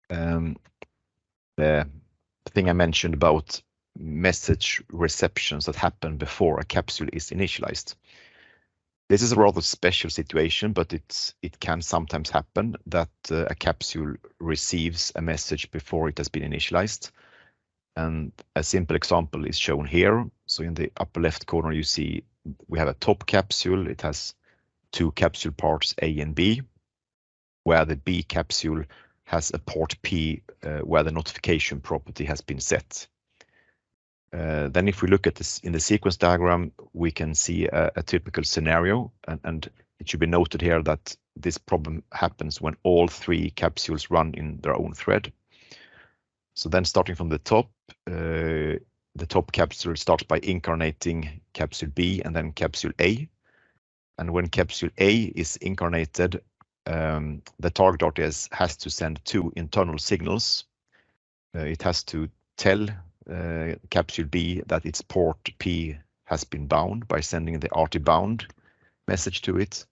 the thing I mentioned about message receptions that happen before a capsule is initialized. This is a rather special situation, but it can sometimes happen that a capsule receives a message before it has been initialized. And a simple example is shown here. So in the upper left corner, you see we have a top capsule. It has two capsule parts, A and B, where the B capsule has a port P where the notification property has been set. Then if we look at this in the sequence diagram, we can see a typical scenario, and it should be noted here that this problem happens when all three capsules run in their own thread. So then starting from the top capsule starts by incarnating capsule B and then capsule A. And when capsule A is incarnated, the target RTS has to send two internal signals. It has to tell capsule B that its port P has been bound by sending the RT bound message to it.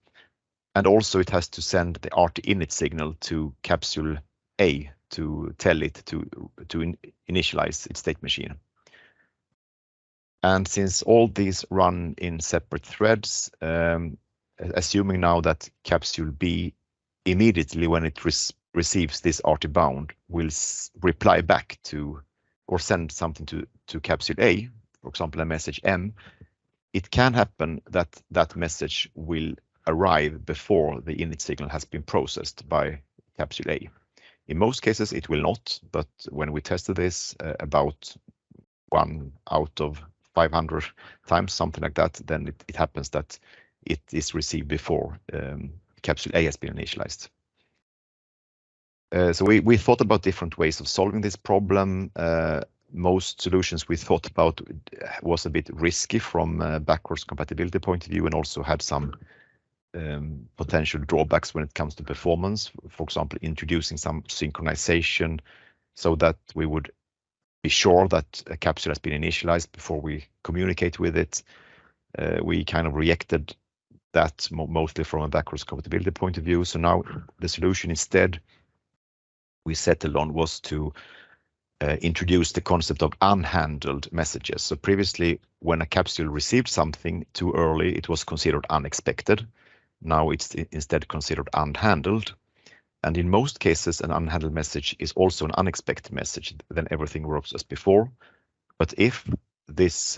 And also it has to send the RT init signal to capsule A to tell it to initialize its state machine. And since all these run in separate threads, assuming now that capsule B immediately when it receives this RT bound will reply back to or send something to capsule A, for example, a message M, it can happen that that message will arrive before the init signal has been processed by capsule A. In most cases, it will not, but when we tested this about 1 out of 500 times, something like that, then it happens that it is received before capsule A has been initialized. So we thought about different ways of solving this problem. Most solutions we thought about was a bit risky from a backwards compatibility point of view and also had some potential drawbacks when it comes to performance. For example, introducing some synchronization so that we would be sure that a capsule has been initialized before we communicate with it. We kind of rejected that mostly from a backwards compatibility point of view. So now the solution instead we settled on was to introduce the concept of unhandled messages. So previously, when a capsule received something too early, it was considered unexpected. Now it's instead considered unhandled. And in most cases, an unhandled message is also an unexpected message. Then everything works as before. But if this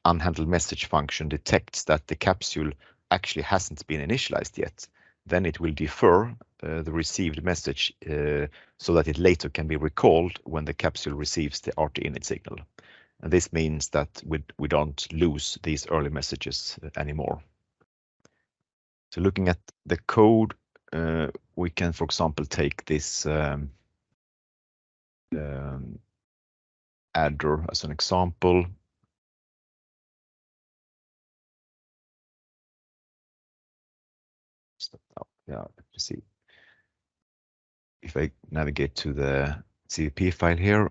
unhandled message function detects that the capsule actually hasn't been initialized yet, then it will defer the received message so that it later can be recalled when the capsule receives the RT init signal. And this means that we don't lose these early messages anymore. So looking at the code, we can, for example, take this adder as an example. Yeah, let's see. If I navigate to the CVP file here,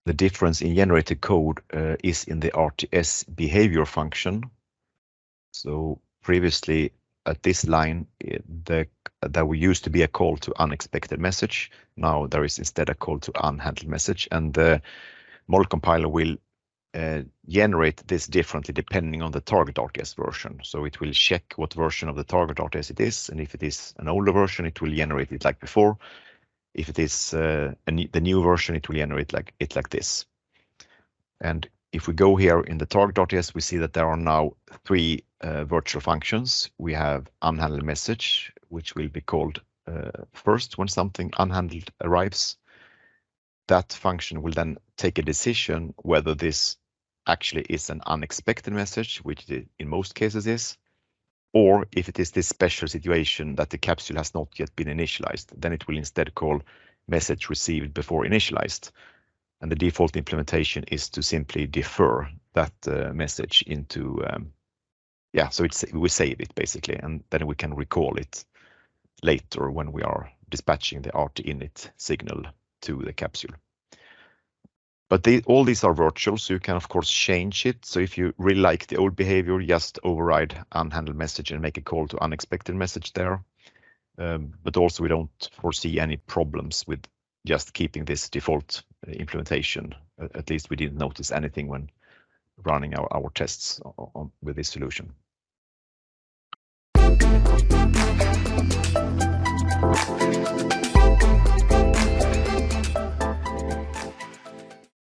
the difference in generated code is in the RTS behavior function. So previously at this line, there used to be a call to unexpected message. Now there is instead a call to unhandled message, and the model compiler will generate this differently depending on the target RTS version. So it will check what version of the target RTS it is, and if it is an older version, it will generate it like before. If it is the new version, it will generate it like this. And if we go here in the target RTS, we see that there are now three virtual functions. We have unhandled message, which will be called first when something unhandled arrives. That function will then take a decision whether this actually is an unexpected message, which it in most cases is, or if it is this special situation that the capsule has not yet been initialized, then it will instead call message received before initialized. And the default implementation is to simply defer that message into, so we save it basically, and then we can recall it later when we are dispatching the RT init signal to the capsule. But all these are virtual, so you can of course change it. So if you really like the old behavior, just override unhandled message and make a call to unexpected message there. but also we don't foresee any problems with just keeping this default implementation. At least we didn't notice anything when running our tests with this solution.